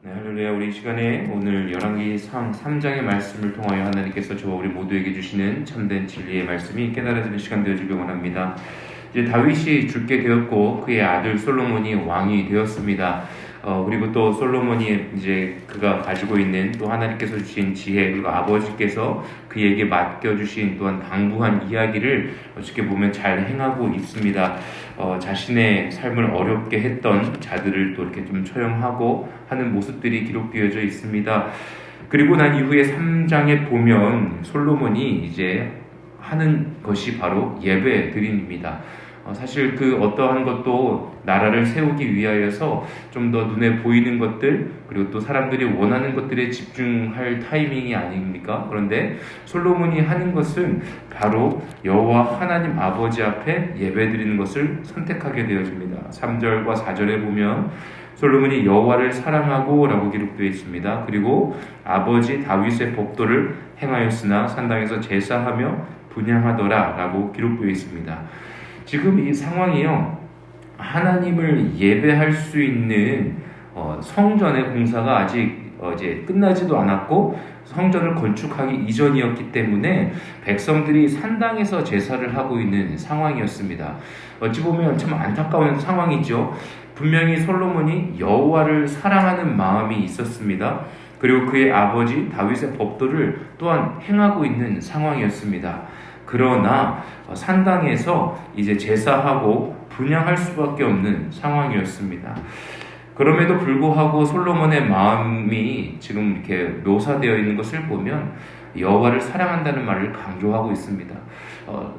네, 할렐루야. 우리 이 시간에 오늘 열왕기상 3장의 말씀을 통하여 하나님께서 저와 우리 모두에게 주시는 참된 진리의 말씀이 깨달아지는 시간 되어주길 원합니다. 이제 다윗이 죽게 되었고 그의 아들 솔로몬이 왕이 되었습니다. 그리고 또 솔로몬이 이제 그가 가지고 있는 또 하나님께서 주신 지혜, 그리고 아버지께서 그에게 맡겨주신 또한 당부한 이야기를 어떻게 보면 잘 행하고 있습니다. 자신의 삶을 어렵게 했던 자들을 또 이렇게 좀 처형하고 하는 모습들이 기록되어져 있습니다. 그리고 난 이후에 3장에 보면 솔로몬이 이제 하는 것이 바로 예배 드림입니다. 사실 그 어떠한 것도 나라를 세우기 위하여서 좀 더 눈에 보이는 것들, 그리고 또 사람들이 원하는 것들에 집중할 타이밍이 아닙니까? 그런데 솔로몬이 하는 것은 바로 여호와 하나님 아버지 앞에 예배드리는 것을 선택하게 되어집니다. 3절과 4절에 보면 솔로몬이 여호와를 사랑하고 라고 기록되어 있습니다. 그리고 아버지 다윗의 법도를 행하였으나 산당에서 제사하며 분향하더라 라고 기록되어 있습니다. 지금 이 상황이요, 하나님을 예배할 수 있는 성전의 공사가 아직 이제 끝나지도 않았고 성전을 건축하기 이전이었기 때문에 백성들이 산당에서 제사를 하고 있는 상황이었습니다. 어찌 보면 참 안타까운 상황이죠. 분명히 솔로몬이 여호와를 사랑하는 마음이 있었습니다. 그리고 그의 아버지 다윗의 법도를 또한 행하고 있는 상황이었습니다. 그러나 산당에서 이제 제사하고 분향할 수밖에 없는 상황이었습니다. 그럼에도 불구하고 솔로몬의 마음이 지금 이렇게 묘사되어 있는 것을 보면 여호와를 사랑한다는 말을 강조하고 있습니다.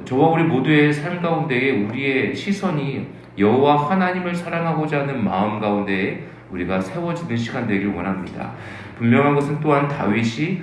저와 우리 모두의 삶 가운데에 우리의 시선이 여호와 하나님을 사랑하고자 하는 마음 가운데에 우리가 세워지는 시간 되길 원합니다. 분명한 것은 또한 다윗이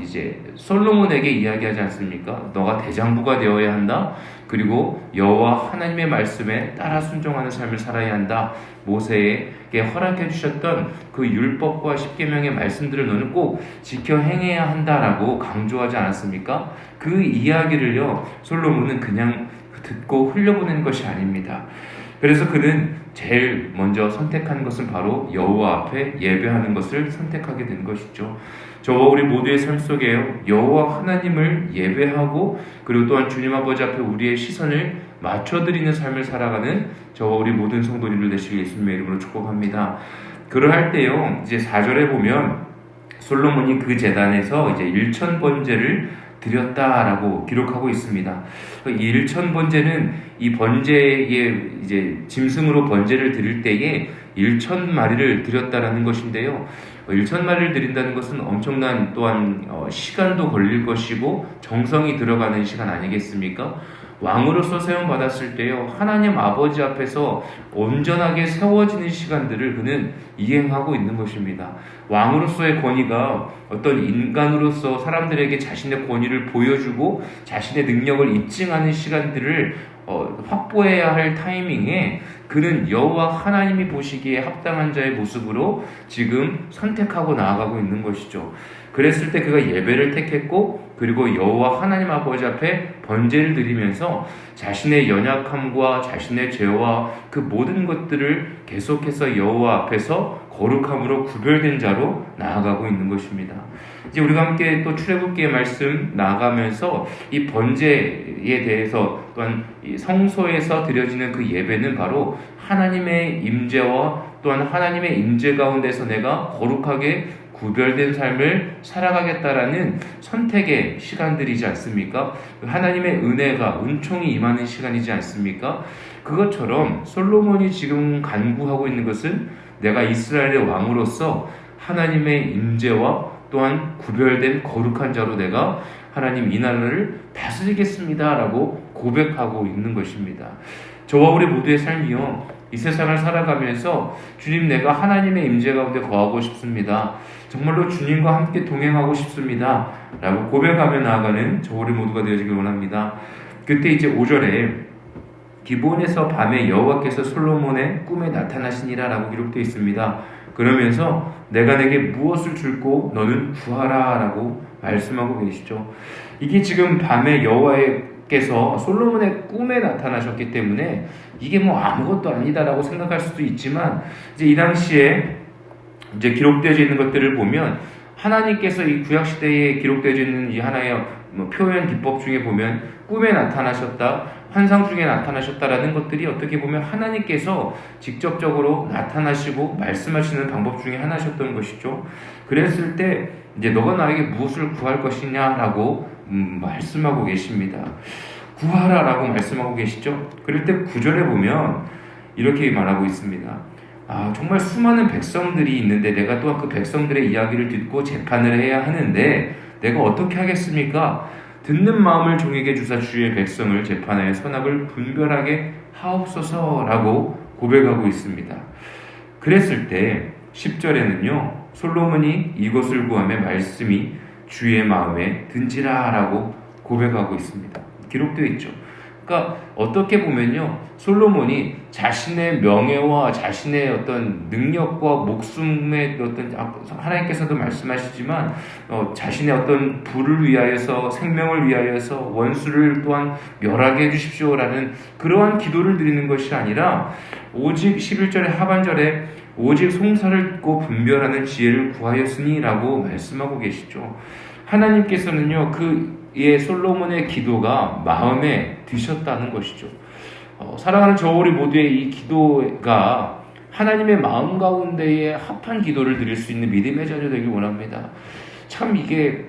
이제 솔로몬에게 이야기하지 않습니까? 너가 대장부가 되어야 한다. 그리고 여호와 하나님의 말씀에 따라 순종하는 삶을 살아야 한다. 모세에게 허락해 주셨던 그 율법과 십계명의 말씀들을 너는 꼭 지켜 행해야 한다라고 강조하지 않았습니까? 그 이야기를요, 솔로몬은 그냥 듣고 흘려보내는 것이 아닙니다. 그래서 그는 제일 먼저 선택한 것은 바로 여호와 앞에 예배하는 것을 선택하게 된 것이죠. 저와 우리 모두의 삶 속에 여호와 하나님을 예배하고 그리고 또한 주님 아버지 앞에 우리의 시선을 맞춰드리는 삶을 살아가는 저와 우리 모든 성도님들 되시길 예수님의 이름으로 축복합니다. 그러할 때요, 이제 4절에 보면 솔로몬이 그 제단에서 이제 1000번제를 드렸다라고 기록하고 있습니다. 이 1000번제는 이 번제의 이제 짐승으로 번제를 드릴 때에 1000마리를 드렸다라는 것인데요. 1000마리를 드린다는 것은 엄청난 또한 시간도 걸릴 것이고 정성이 들어가는 시간 아니겠습니까? 왕으로서 세움 받았을 때요, 하나님 아버지 앞에서 온전하게 세워지는 시간들을 그는 이행하고 있는 것입니다. 왕으로서의 권위가 어떤 인간으로서 사람들에게 자신의 권위를 보여주고 자신의 능력을 입증하는 시간들을 확보해야 할 타이밍에 그는 여호와 하나님이 보시기에 합당한 자의 모습으로 지금 선택하고 나아가고 있는 것이죠. 그랬을 때 그가 예배를 택했고 그리고 여호와 하나님 아버지 앞에 번제를 드리면서 자신의 연약함과 자신의 죄와 그 모든 것들을 계속해서 여호와 앞에서 거룩함으로 구별된 자로 나아가고 있는 것입니다. 이제 우리가 함께 또 출애굽기의 말씀 나아가면서 이 번제에 대해서 또한 이 성소에서 드려지는 그 예배는 바로 하나님의 임재와 또한 하나님의 임재 가운데서 내가 거룩하게 구별된 삶을 살아가겠다라는 선택의 시간들이지 않습니까? 하나님의 은혜가 은총이 임하는 시간이지 않습니까? 그것처럼 솔로몬이 지금 간구하고 있는 것은 내가 이스라엘의 왕으로서 하나님의 임재와 또한 구별된 거룩한 자로 내가 하나님 이 나라를 다스리겠습니다 라고 고백하고 있는 것입니다. 저와 우리 모두의 삶이요, 이 세상을 살아가면서 주님, 내가 하나님의 임재 가운데 거하고 싶습니다. 정말로 주님과 함께 동행하고 싶습니다 라고 고백하며 나아가는 저 우리 모두가 되어지길 원합니다. 그때 이제 5절에 기브온에서 밤에 여호와께서 솔로몬의 꿈에 나타나시니라 라고 기록되어 있습니다. 그러면서 내가 내게 무엇을 줄고 너는 구하라 라고 말씀하고 계시죠. 이게 지금 밤에 여호와께서 솔로몬의 꿈에 나타나셨기 때문에 이게 뭐 아무것도 아니다라고 생각할 수도 있지만 이제 이 당시에 이제 기록되어져 있는 것들을 보면 하나님께서 이 구약 시대에 기록되어져 있는 이 하나의 표현 기법 중에 보면 꿈에 나타나셨다, 환상 중에 나타나셨다라는 것들이 어떻게 보면 하나님께서 직접적으로 나타나시고 말씀하시는 방법 중에 하나셨던 것이죠. 그랬을 때 이제 너가 나에게 무엇을 구할 것이냐라고 말씀하고 계십니다. 구하라라고 말씀하고 계시죠. 그럴 때 9절에 보면 이렇게 말하고 있습니다. 정말 수많은 백성들이 있는데 내가 또한 그 백성들의 이야기를 듣고 재판을 해야 하는데 내가 어떻게 하겠습니까? 듣는 마음을 종에게 주사 주의 백성을 재판하여 선악을 분별하게 하옵소서라고 고백하고 있습니다. 그랬을 때 10절에는요. 솔로몬이 이것을 구하며 말씀이 주의 마음에 든지라라고 고백하고 있습니다. 기록되어 있죠. 그러니까 어떻게 보면요, 솔로몬이 자신의 명예와 자신의 어떤 능력과 목숨의 어떤 하나님께서도 말씀하시지만 자신의 어떤 부를 위하여서 생명을 위하여서 원수를 또한 멸하게 해주십시오라는 그러한 기도를 드리는 것이 아니라 오직 11절의 하반절에 오직 송사를 듣고 분별하는 지혜를 구하였으니라고 말씀하고 계시죠. 하나님께서는요, 그의 솔로몬의 기도가 마음에 드셨다는 것이죠. 사랑하는 저 우리 모두의 이 기도가 하나님의 마음 가운데에 합한 기도를 드릴 수 있는 믿음의 자녀 되길 원합니다. 참 이게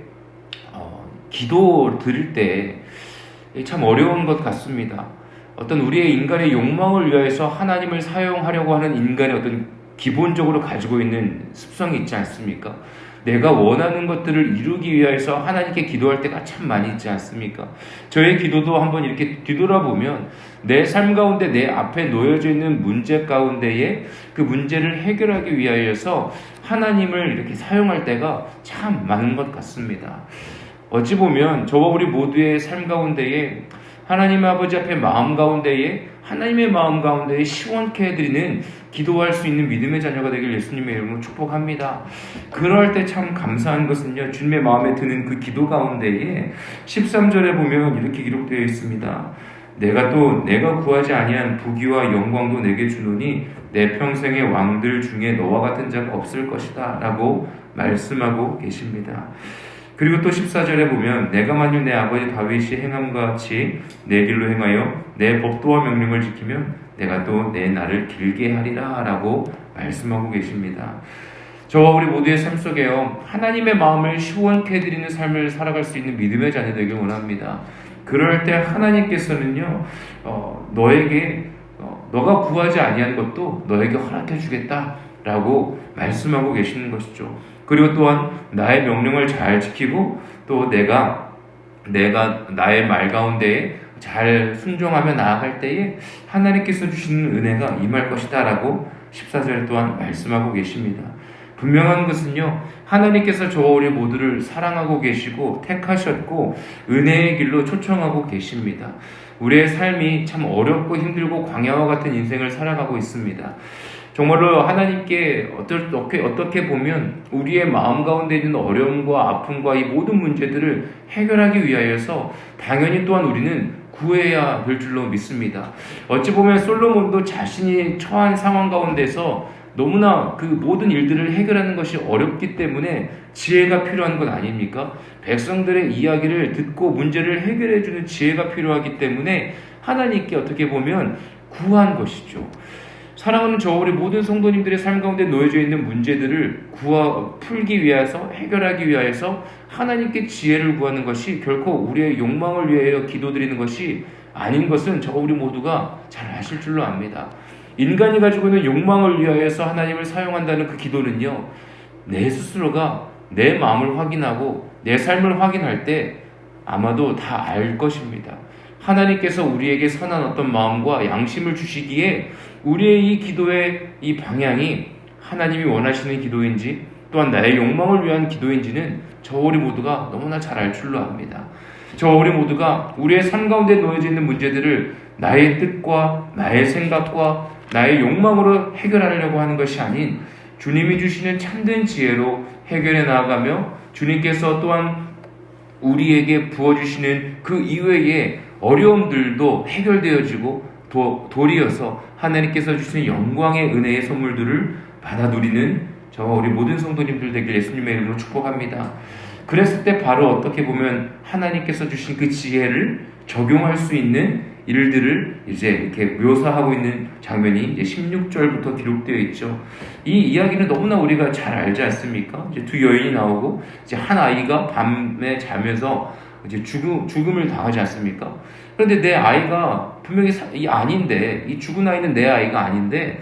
기도 드릴 때 참 어려운 것 같습니다. 어떤 우리의 인간의 욕망을 위하여서 하나님을 사용하려고 하는 인간의 어떤 기본적으로 가지고 있는 습성이 있지 않습니까? 내가 원하는 것들을 이루기 위해서 하나님께 기도할 때가 참 많이 있지 않습니까? 저의 기도도 한번 이렇게 뒤돌아보면 내 삶 가운데 내 앞에 놓여져 있는 문제 가운데에 그 문제를 해결하기 위하여서 하나님을 이렇게 사용할 때가 참 많은 것 같습니다. 어찌 보면 저와 우리 모두의 삶 가운데에 하나님 아버지 앞에 마음 가운데에 하나님의 마음 가운데에 시원케 해드리는 기도할 수 있는 믿음의 자녀가 되길 예수님의 이름으로 축복합니다. 그럴 때 참 감사한 것은요, 주님의 마음에 드는 그 기도 가운데에 13절에 보면 이렇게 기록되어 있습니다. 내가 구하지 아니한 부귀와 영광도 내게 주노니 내 평생의 왕들 중에 너와 같은 자가 없을 것이다 라고 말씀하고 계십니다. 그리고 또 14절에 보면 내가 만일 내 아버지 다윗이 행함과 같이 내 길로 행하여 내 법도와 명령을 지키면 내가 또 내 날을 길게 하리라 라고 말씀하고 계십니다. 저와 우리 모두의 삶 속에요, 하나님의 마음을 시원케 해드리는 삶을 살아갈 수 있는 믿음의 자녀 되길 원합니다. 그럴 때 하나님께서는요, 너에게 너가 구하지 아니한 것도 너에게 허락해 주겠다 라고 말씀하고 계시는 것이죠. 그리고 또한 나의 명령을 잘 지키고 또 내가 나의 말 가운데에 잘 순종하며 나아갈 때에 하나님께서 주시는 은혜가 임할 것이다 라고 14절 또한 말씀하고 계십니다. 분명한 것은요, 하나님께서 저와 우리 모두를 사랑하고 계시고 택하셨고 은혜의 길로 초청하고 계십니다. 우리의 삶이 참 어렵고 힘들고 광야와 같은 인생을 살아가고 있습니다. 정말로 하나님께 어떻게 보면 우리의 마음 가운데 있는 어려움과 아픔과 이 모든 문제들을 해결하기 위하여서 당연히 또한 우리는 구해야 될 줄로 믿습니다. 어찌 보면 솔로몬도 자신이 처한 상황 가운데서 너무나 그 모든 일들을 해결하는 것이 어렵기 때문에 지혜가 필요한 것 아닙니까? 백성들의 이야기를 듣고 문제를 해결해주는 지혜가 필요하기 때문에 하나님께 어떻게 보면 구한 것이죠. 사랑하는 저 우리 모든 성도님들의 삶 가운데 놓여져 있는 문제들을 풀기 위해서, 해결하기 위해서 하나님께 지혜를 구하는 것이 결코 우리의 욕망을 위하여 기도드리는 것이 아닌 것은 저 우리 모두가 잘 아실 줄로 압니다. 인간이 가지고 있는 욕망을 위하여서 하나님을 사용한다는 그 기도는요, 내 스스로가 내 마음을 확인하고 내 삶을 확인할 때 아마도 다 알 것입니다. 하나님께서 우리에게 선한 어떤 마음과 양심을 주시기에 우리의 이 기도의 이 방향이 하나님이 원하시는 기도인지 또한 나의 욕망을 위한 기도인지는 저 우리 모두가 너무나 잘 알 줄로 압니다. 저 우리 모두가 우리의 삶 가운데 놓여져 있는 문제들을 나의 뜻과 나의 생각과 나의 욕망으로 해결하려고 하는 것이 아닌 주님이 주시는 참된 지혜로 해결해 나아가며 주님께서 또한 우리에게 부어주시는 그 이외의 어려움들도 해결되어지고 도리어서 하나님께서 주시는 영광의 은혜의 선물들을 받아 누리는 저와 우리 모든 성도님들 되길 예수님의 이름으로 축복합니다. 그랬을 때 바로 어떻게 보면 하나님께서 주신 그 지혜를 적용할 수 있는 일들을 이제 이렇게 묘사하고 있는 장면이 이제 16절부터 기록되어 있죠. 이 이야기는 너무나 우리가 잘 알지 않습니까? 이제 두 여인이 나오고 이제 한 아이가 밤에 자면서 이제 죽음을 당하지 않습니까? 그런데 내 아이가 분명히 아닌데, 이 죽은 아이는 내 아이가 아닌데,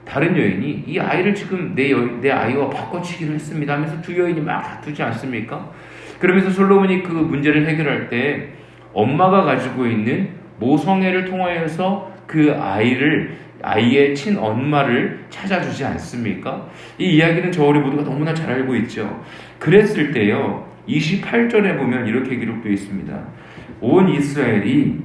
다른 여인이 이 아이를 지금 내 아이와 바꿔치기를 했습니다 하면서 두 여인이 막 다투지 않습니까? 그러면서 솔로몬이 그 문제를 해결할 때 엄마가 가지고 있는 모성애를 통하여서 그 아이의 친엄마를 찾아주지 않습니까? 이 이야기는 저 우리 모두가 너무나 잘 알고 있죠. 그랬을 때요, 28절에 보면 이렇게 기록되어 있습니다. 온 이스라엘이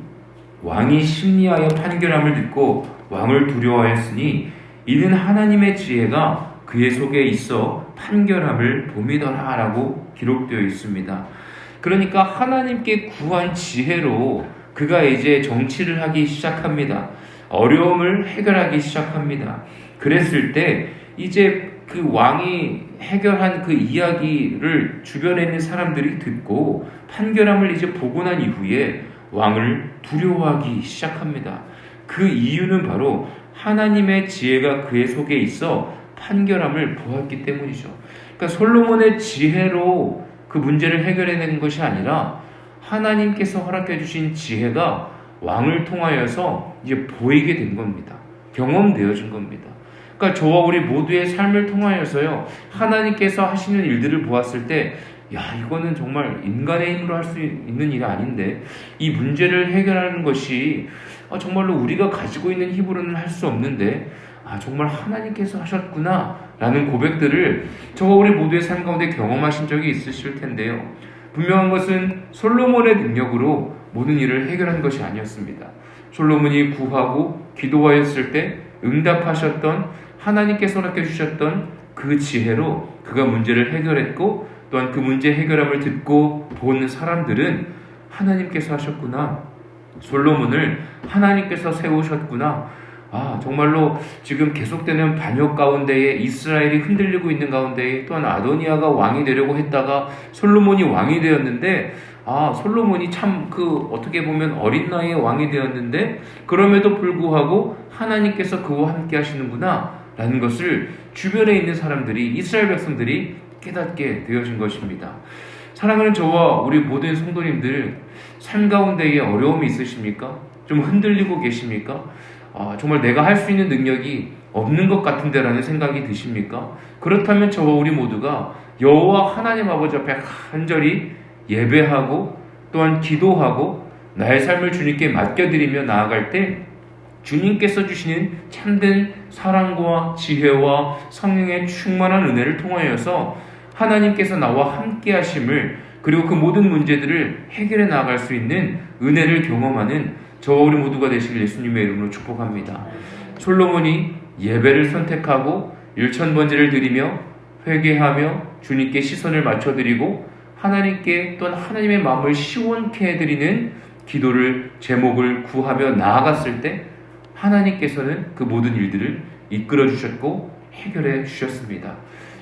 왕이 심리하여 판결함을 듣고 왕을 두려워하였으니 이는 하나님의 지혜가 그의 속에 있어 판결함을 봄이더라 라고 기록되어 있습니다. 그러니까 하나님께 구한 지혜로 그가 이제 정치를 하기 시작합니다. 어려움을 해결하기 시작합니다. 그랬을 때 이제 그 왕이 해결한 그 이야기를 주변에 있는 사람들이 듣고 판결함을 이제 보고 난 이후에 왕을 두려워하기 시작합니다. 그 이유는 바로 하나님의 지혜가 그의 속에 있어 판결함을 보았기 때문이죠. 그러니까 솔로몬의 지혜로 그 문제를 해결해낸 것이 아니라 하나님께서 허락해 주신 지혜가 왕을 통하여서 이제 보이게 된 겁니다. 경험되어진 겁니다. 그러니까 저와 우리 모두의 삶을 통하여서요, 하나님께서 하시는 일들을 보았을 때, 이거는 정말 인간의 힘으로 할 수 있는 일이 아닌데, 이 문제를 해결하는 것이 정말로 우리가 가지고 있는 힘으로는 할 수 없는데, 정말 하나님께서 하셨구나 라는 고백들을 저와 우리 모두의 삶 가운데 경험하신 적이 있으실 텐데요. 분명한 것은 솔로몬의 능력으로 모든 일을 해결한 것이 아니었습니다. 솔로몬이 구하고 기도하였을 때 응답하셨던 하나님께서 허락해 주셨던 그 지혜로 그가 문제를 해결했고, 또한 그 문제 해결함을 듣고 본 사람들은 하나님께서 하셨구나, 솔로몬을 하나님께서 세우셨구나, 정말로 지금 계속되는 반역 가운데에 이스라엘이 흔들리고 있는 가운데에 또한 아도니아가 왕이 되려고 했다가 솔로몬이 왕이 되었는데, 솔로몬이 참 어떻게 보면 어린 나이에 왕이 되었는데 그럼에도 불구하고 하나님께서 그와 함께 하시는구나 라는 것을 주변에 있는 사람들이, 이스라엘 백성들이 깨닫게 되어진 것입니다. 사랑하는 저와 우리 모든 성도님들, 삶 가운데에 어려움이 있으십니까? 좀 흔들리고 계십니까? 정말 내가 할 수 있는 능력이 없는 것 같은데 라는 생각이 드십니까? 그렇다면 저와 우리 모두가 여호와 하나님 아버지 앞에 간절히 예배하고 또한 기도하고 나의 삶을 주님께 맡겨드리며 나아갈 때 주님께서 주시는 참된 사랑과 지혜와 성령의 충만한 은혜를 통하여서 하나님께서 나와 함께 하심을, 그리고 그 모든 문제들을 해결해 나아갈 수 있는 은혜를 경험하는 저와 우리 모두가 되시길 예수님의 이름으로 축복합니다. 솔로몬이 예배를 선택하고 일천번제를 드리며 회개하며 주님께 시선을 맞춰드리고 하나님께 또한 하나님의 마음을 시원케 해드리는 기도를, 제목을 구하며 나아갔을 때 하나님께서는 그 모든 일들을 이끌어 주셨고 해결해 주셨습니다.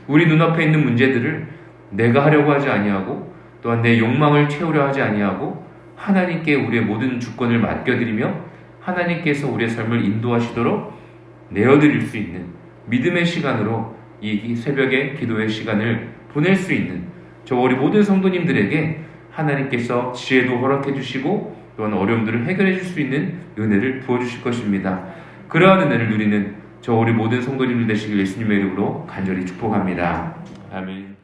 우리 눈앞에 있는 문제들을 내가 하려고 하지 아니하고 또한 내 욕망을 채우려 하지 아니하고 하나님께 우리의 모든 주권을 맡겨드리며 하나님께서 우리의 삶을 인도하시도록 내어드릴 수 있는 믿음의 시간으로 이 새벽에 기도의 시간을 보낼 수 있는 저와 우리 모든 성도님들에게 하나님께서 지혜도 허락해 주시고 또한 어려움들을 해결해 줄 수 있는 은혜를 부어주실 것입니다. 그러한 은혜를 누리는 저와 우리 모든 성도님들 되시길 예수님의 이름으로 간절히 축복합니다. 아멘.